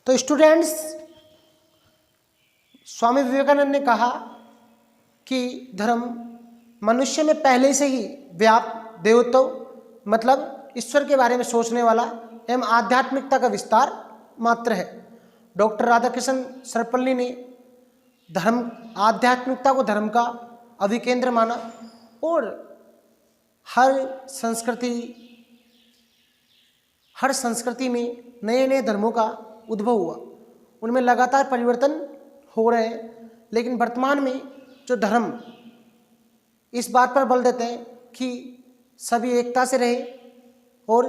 तो स्टूडेंट्स, स्वामी विवेकानंद ने कहा कि धर्म मनुष्य में पहले से ही व्याप्त देवत्व मतलब ईश्वर के बारे में सोचने वाला एवं आध्यात्मिकता का विस्तार मात्र है। डॉक्टर राधाकृष्ण सर्वपल्ली ने धर्म आध्यात्मिकता को धर्म का अभिकेंद्र माना और हर संस्कृति में नए नए धर्मों का उद्भव हुआ, उनमें लगातार परिवर्तन हो रहे हैं। लेकिन वर्तमान में जो धर्म इस बात पर बल देते हैं कि सभी एकता से रहे और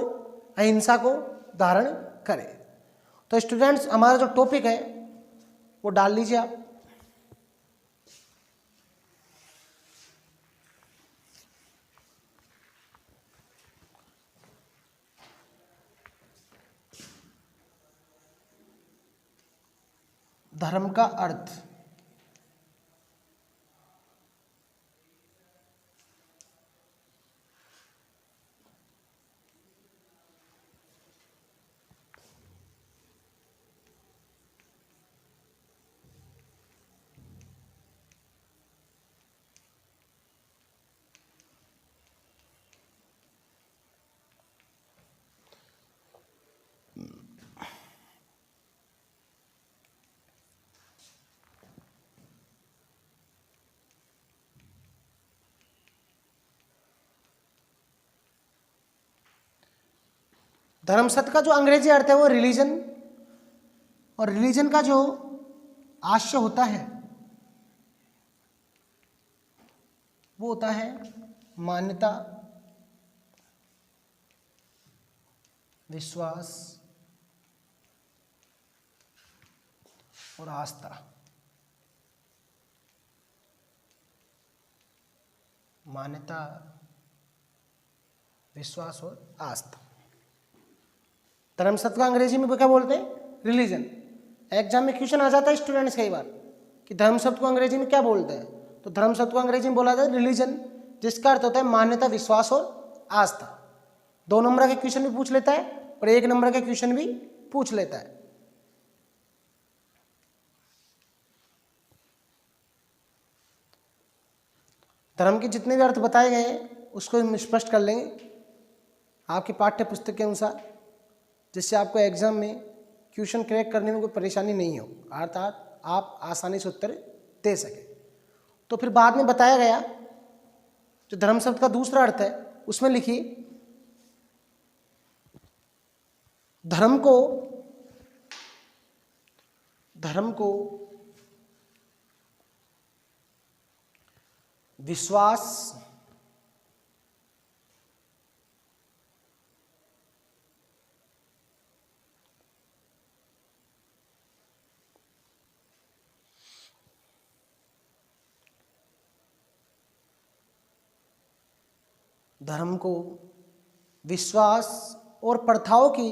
अहिंसा को धारण करें। तो स्टूडेंट्स, हमारा जो टॉपिक है वो डाल लीजिए आप। धर्म का अर्थ। धर्म शब्द का जो अंग्रेजी अर्थ है वो रिलीजन, और रिलीजन का जो आशय होता है वो होता है मान्यता, विश्वास और आस्था। मान्यता, विश्वास और आस्था। धर्म शब्द का अंग्रेजी में क्या बोलते हैं? रिलीजन। एग्जाम में क्वेश्चन आ जाता है स्टूडेंट्स कई बार कि धर्म शब्द को अंग्रेजी में क्या बोलते हैं, तो धर्म शब्द को अंग्रेजी में बोला जाता है रिलीजन, जिसका अर्थ होता है मान्यता, विश्वास और आस्था। 2 नंबर के क्वेश्चन भी पूछ लेता है और 1 नंबर के क्वेश्चन भी पूछ लेता है। धर्म के जितने भी अर्थ बताए गए हैं उसको हम स्पष्ट कर लेंगे आपकी पाठ्य पुस्तक के अनुसार, जिससे आपको एग्जाम में क्वेश्चन क्रैक करने में कोई परेशानी नहीं हो, अर्थात आप आसानी से उत्तर दे सकें। तो फिर बाद में बताया गया जो धर्म शब्द का दूसरा अर्थ है उसमें लिखिए धर्म को विश्वास, धर्म को विश्वास और प्रथाओं की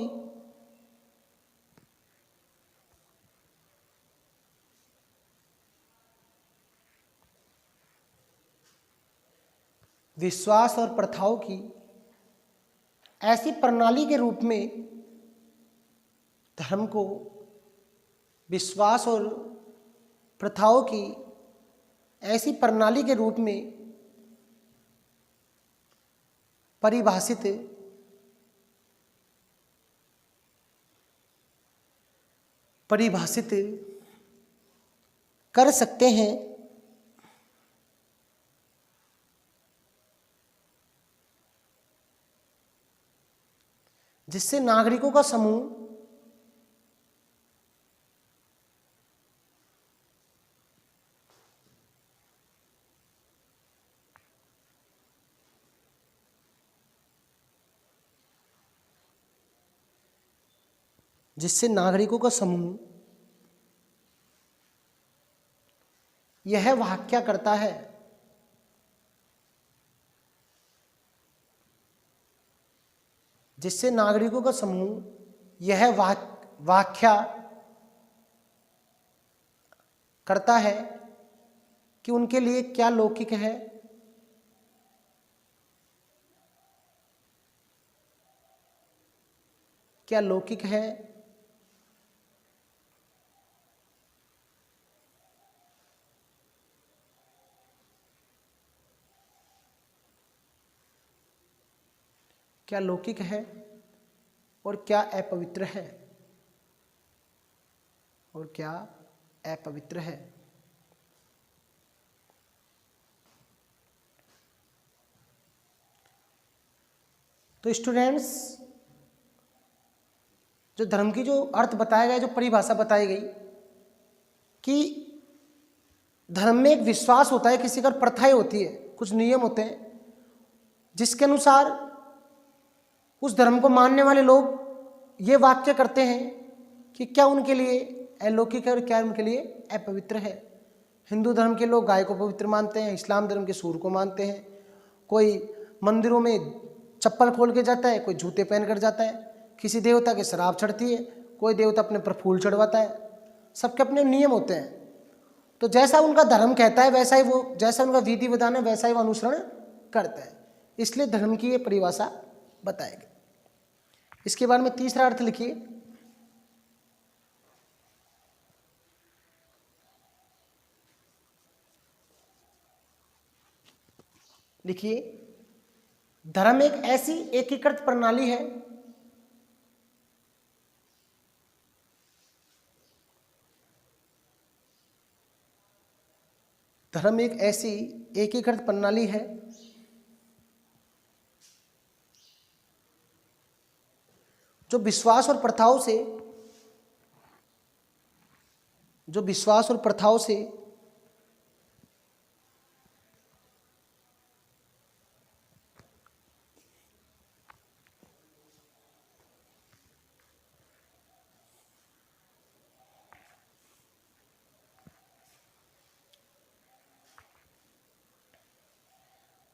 ऐसी प्रणाली के रूप में, धर्म को विश्वास और प्रथाओं की ऐसी प्रणाली के रूप में परिभाषित कर सकते हैं जिससे नागरिकों का समूह यह व्याख्या करता है जिससे नागरिकों का समूह यह व्याख्या करता है कि उनके लिए क्या लौकिक है क्या लौकिक है और क्या अपवित्र है, और क्या अपवित्र है। तो स्टूडेंट्स, जो धर्म की जो अर्थ बताया गया, जो परिभाषा बताई गई कि धर्म में एक विश्वास होता है, किसी का प्रथाएं होती है, कुछ नियम होते हैं जिसके अनुसार उस धर्म को मानने वाले लोग ये वाक्य करते हैं कि क्या उनके लिए अलौकिक है और क्या उनके लिए अपवित्र है। हिंदू धर्म के लोग गाय को पवित्र मानते हैं, इस्लाम धर्म के सूर को मानते हैं, कोई मंदिरों में चप्पल खोल के जाता है, कोई जूते पहन कर जाता है, किसी देवता के शराब चढ़ती है, कोई देवता अपने पर फूल चढ़वाता है। सबके अपने नियम होते हैं। तो जैसा उनका धर्म कहता है वैसा ही वो, जैसा उनका विधि विधान है वैसा ही वो अनुसरण करता है। इसलिए धर्म की ये परिभाषा बताएगी। इसके बाद में तीसरा अर्थ लिखिए। लिखिए, धर्म एक ऐसी एकीकृत प्रणाली है धर्म एक ऐसी एकीकृत प्रणाली है जो विश्वास और प्रथाओं से जो विश्वास और प्रथाओं से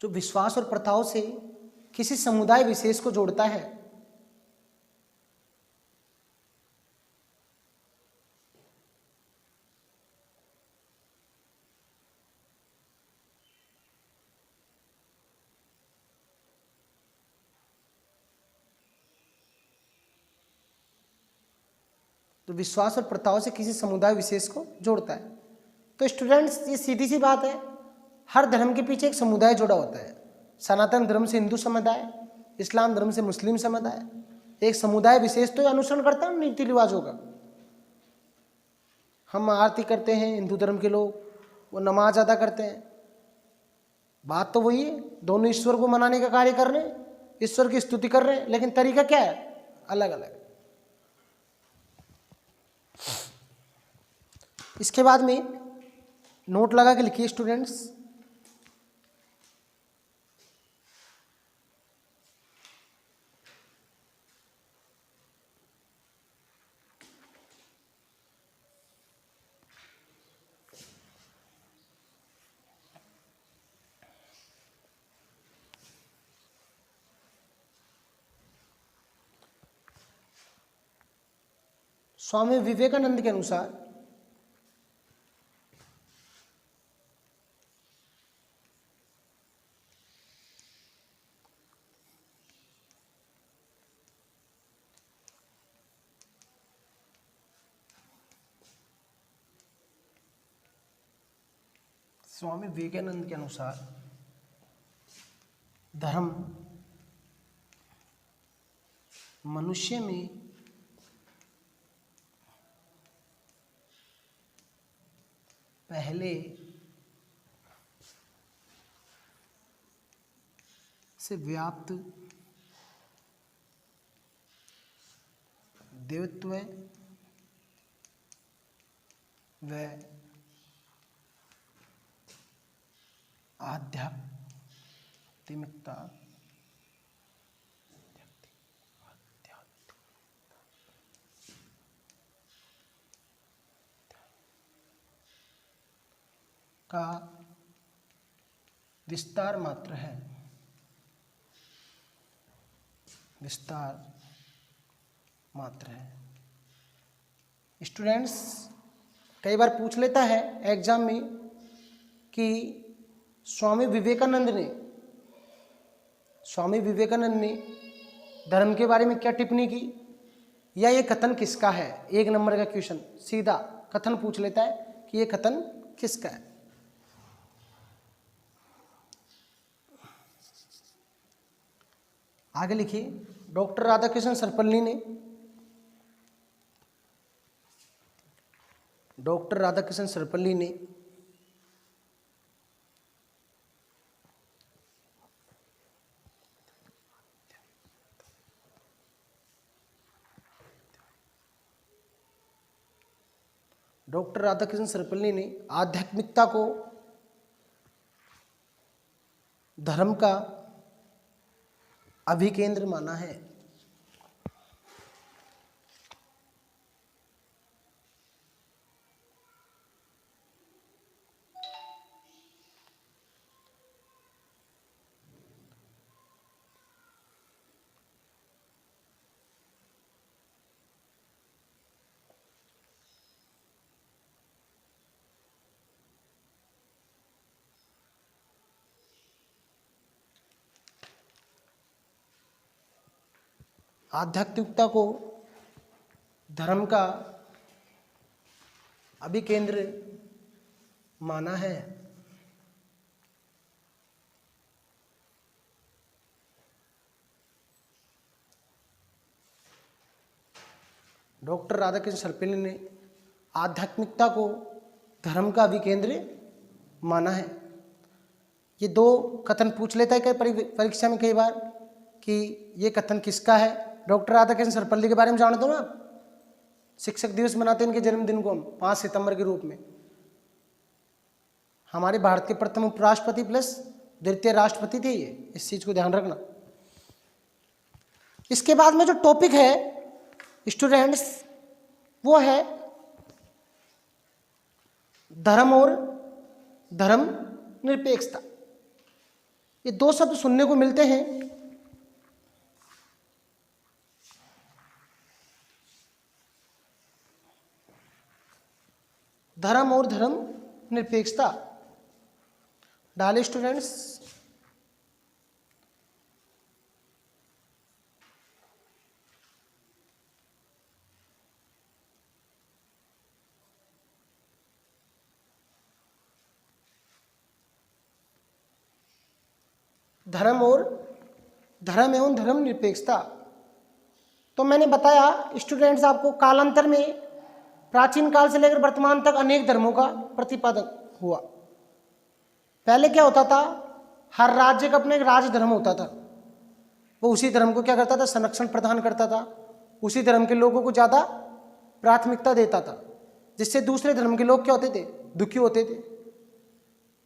जो विश्वास और प्रथाओं से किसी समुदाय विशेष को जोड़ता है। तो विश्वास और प्रथाओं से किसी समुदाय विशेष को जोड़ता है। तो स्टूडेंट्स, ये सीधी सी बात है, हर धर्म के पीछे एक समुदाय जुड़ा होता है। सनातन धर्म से हिंदू समुदाय, इस्लाम धर्म से मुस्लिम समुदाय, एक समुदाय विशेष तो अनुसरण करता है रीति रिवाजों का। हम आरती करते हैं, हिंदू धर्म के लोग वो नमाज अदा करते हैं। बात तो वही है, दोनों ईश्वर को मनाने का कार्य कर रहे हैं, ईश्वर की स्तुति कर रहे हैं, लेकिन तरीका क्या है, अलग अलग। इसके बाद में नोट लगा के लिखिए स्टूडेंट्स। स्वामी विवेकानंद के अनुसार धर्म मनुष्य में पहले से व्याप्त देवत्व व आध्यात्मिकता का विस्तार मात्र है। विस्तार मात्र है। स्टूडेंट्स, कई बार पूछ लेता है एग्जाम में कि स्वामी विवेकानंद ने धर्म के बारे में क्या टिप्पणी की, या ये कथन किसका है। एक नंबर का क्वेश्चन सीधा कथन पूछ लेता है कि ये कथन किसका है। आगे लिखिए, डॉक्टर राधाकृष्ण सर्वपल्ली ने डॉक्टर राधाकृष्ण सर्वपल्ली ने डॉक्टर राधाकृष्ण सर्वपल्ली ने आध्यात्मिकता को धर्म का अभिकेंद्र माना है। आध्यात्मिकता को धर्म का अभिकेंद्र माना है। डॉक्टर राधाकृष्ण सर्वपल्ली ने आध्यात्मिकता को धर्म का अभिकेंद्र माना है। ये दो कथन पूछ लेता है कई परीक्षा में कई बार कि ये कथन किसका है। डॉक्टर राधाकृष्ण सर्वपल्ली के बारे में जानते हो ना, शिक्षक दिवस मनाते हैं इनके जन्मदिन को हम 5 सितंबर के रूप में। हमारे भारत के प्रथम उपराष्ट्रपति प्लस द्वितीय राष्ट्रपति थे ये, इस चीज को ध्यान रखना। इसके बाद में जो टॉपिक है स्टूडेंट्स वो है धर्म और धर्म निरपेक्षता। ये दो शब्द सुनने को मिलते हैं। धर्म और धर्म निरपेक्षता डाले स्टूडेंट्स। धर्म और धर्म एवं धर्म निरपेक्षता। तो मैंने बताया स्टूडेंट्स आपको कालांतर में प्राचीन काल से लेकर वर्तमान तक अनेक धर्मों का प्रतिपादन हुआ। पहले क्या होता था, हर राज्य का अपना एक राज धर्म होता था। वो उसी धर्म को क्या करता था, संरक्षण प्रदान करता था, उसी धर्म के लोगों को ज़्यादा प्राथमिकता देता था, जिससे दूसरे धर्म के लोग क्या होते थे, दुखी होते थे।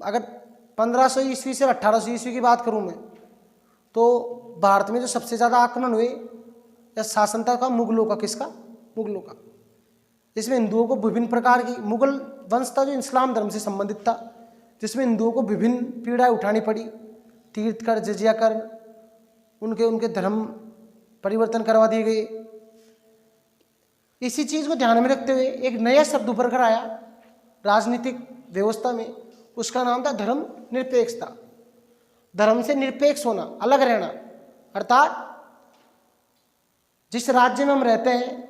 अगर 1500 ईस्वी से 1800 ईस्वी की बात करूं मैं, तो भारत में जो सबसे ज़्यादा आक्रमण हुए या शासन था मुगलों का। किसका? मुगलों का। जिसमें हिंदुओं को विभिन्न प्रकार की, मुगल वंश था जो इस्लाम धर्म से संबंधित था, जिसमें हिंदुओं को विभिन्न पीड़ाएं उठानी पड़ी। तीर्थ कर, जजिया कर, उनके धर्म परिवर्तन करवा दिए गए। इसी चीज़ को ध्यान में रखते हुए एक नया शब्द उभर कर आया राजनीतिक व्यवस्था में, उसका नाम था धर्म निरपेक्षता। धर्म से निरपेक्ष होना, अलग रहना, अर्थात जिस राज्य में हम रहते हैं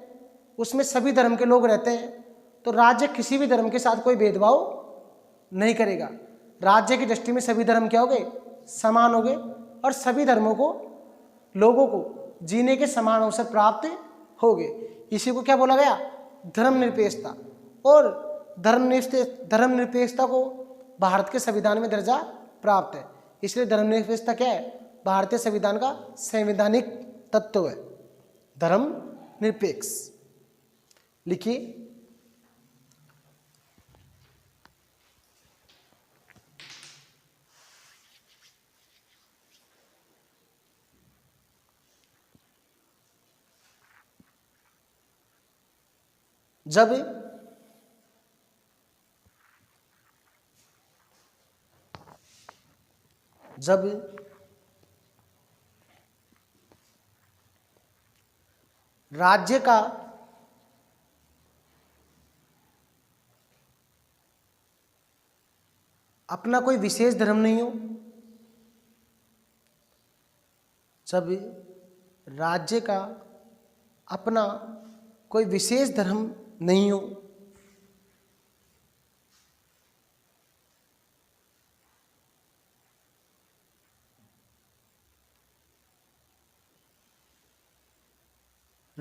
उसमें सभी धर्म के लोग रहते हैं, तो राज्य किसी भी धर्म के साथ कोई भेदभाव नहीं करेगा। राज्य की दृष्टि में सभी धर्म क्या हो गए, समान हो गए, और सभी धर्मों को, लोगों को जीने के समान अवसर प्राप्त हो गए। इसी को क्या बोला गया, धर्मनिरपेक्षता। और धर्मनिरपेक्षता को भारत के संविधान में दर्जा प्राप्त है। इसलिए धर्मनिरपेक्षता क्या है, भारतीय संविधान का संवैधानिक तत्व है, धर्मनिरपेक्ष। लिखिए, जब राज्य का अपना कोई विशेष धर्म नहीं हो, जब राज्य का अपना कोई विशेष धर्म नहीं हो,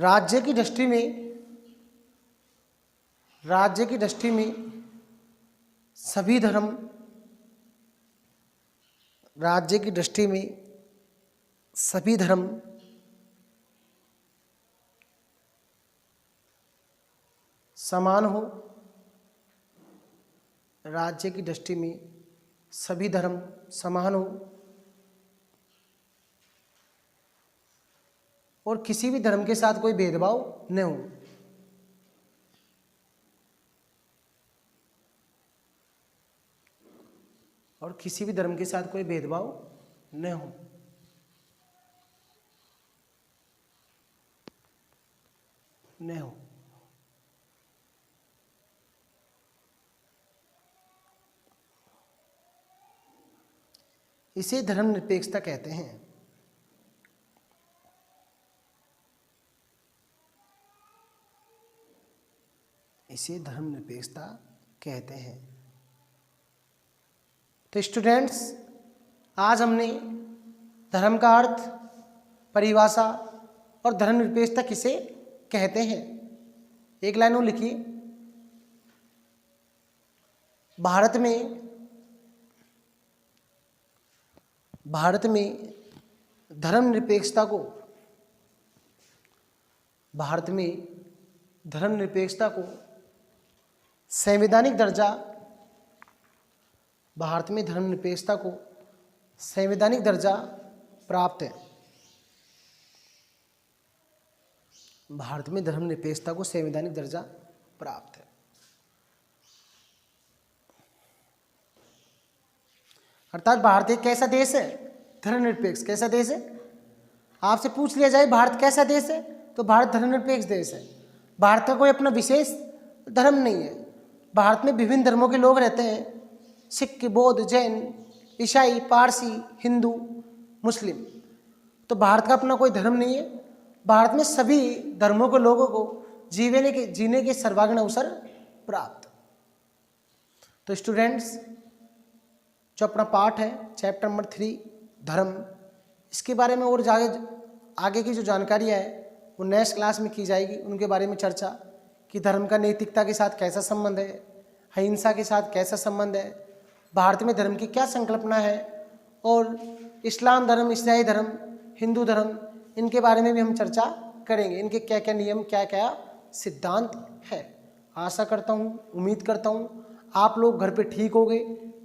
राज्य की दृष्टि में सभी धर्म, राज्य की दृष्टि में सभी धर्म समान हो। राज्य की दृष्टि में सभी धर्म समान हो और किसी भी धर्म के साथ कोई भेदभाव न हो। और किसी भी धर्म के साथ कोई भेदभाव न हो। न हो। इसे धर्मनिरपेक्षता कहते हैं। इसे धर्मनिरपेक्षता कहते हैं। तो स्टूडेंट्स, आज हमने धर्म का अर्थ, परिभाषा और धर्मनिरपेक्षता किसे कहते हैं, एक लाइन में लिखिए। भारत में धर्मनिरपेक्षता को संवैधानिक दर्जा, भारत में धर्मनिरपेक्षता को संवैधानिक दर्जा प्राप्त है। भारत में धर्मनिरपेक्षता को संवैधानिक दर्जा प्राप्त है। अर्थात भारत एक कैसा देश है? धर्मनिरपेक्ष। कैसा देश है? आपसे पूछ लिया जाए भारत कैसा देश है, तो भारत धर्मनिरपेक्ष देश है। भारत का कोई अपना विशेष धर्म नहीं है। भारत में विभिन्न धर्मों के लोग रहते हैं, सिख, बौद्ध, जैन, ईसाई, पारसी, हिंदू, मुस्लिम। तो भारत का अपना कोई धर्म नहीं है। भारत में सभी धर्मों के लोगों को जीने के सर्वांगीण अवसर प्राप्त। तो स्टूडेंट्स, जो अपना पाठ है चैप्टर नंबर 3 धर्म, इसके बारे में और आगे की जो जानकारियाँ है वो नेक्स्ट क्लास में की जाएगी। उनके बारे में चर्चा कि धर्म का नैतिकता के साथ कैसा संबंध है, अहिंसा के साथ कैसा संबंध है, भारत में धर्म की क्या संकल्पना है, और इस्लाम धर्म, ईसाई धर्म, हिंदू धर्म, इनके बारे में भी हम चर्चा करेंगे। इनके क्या क्या नियम, क्या क्या सिद्धांत है। आशा करता हूँ, उम्मीद करता हूँ आप लोग घर पे ठीक होगे,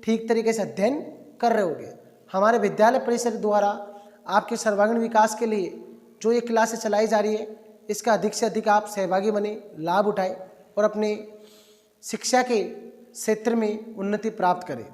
ठीक तरीके से अध्ययन कर रहे होगे। हमारे विद्यालय परिसर द्वारा आपके सर्वांगीण विकास के लिए जो ये क्लासें चलाई जा रही है, इसका अधिक से अधिक आप सहभागी बने, लाभ उठाएं और अपने शिक्षा के क्षेत्र में उन्नति प्राप्त करें।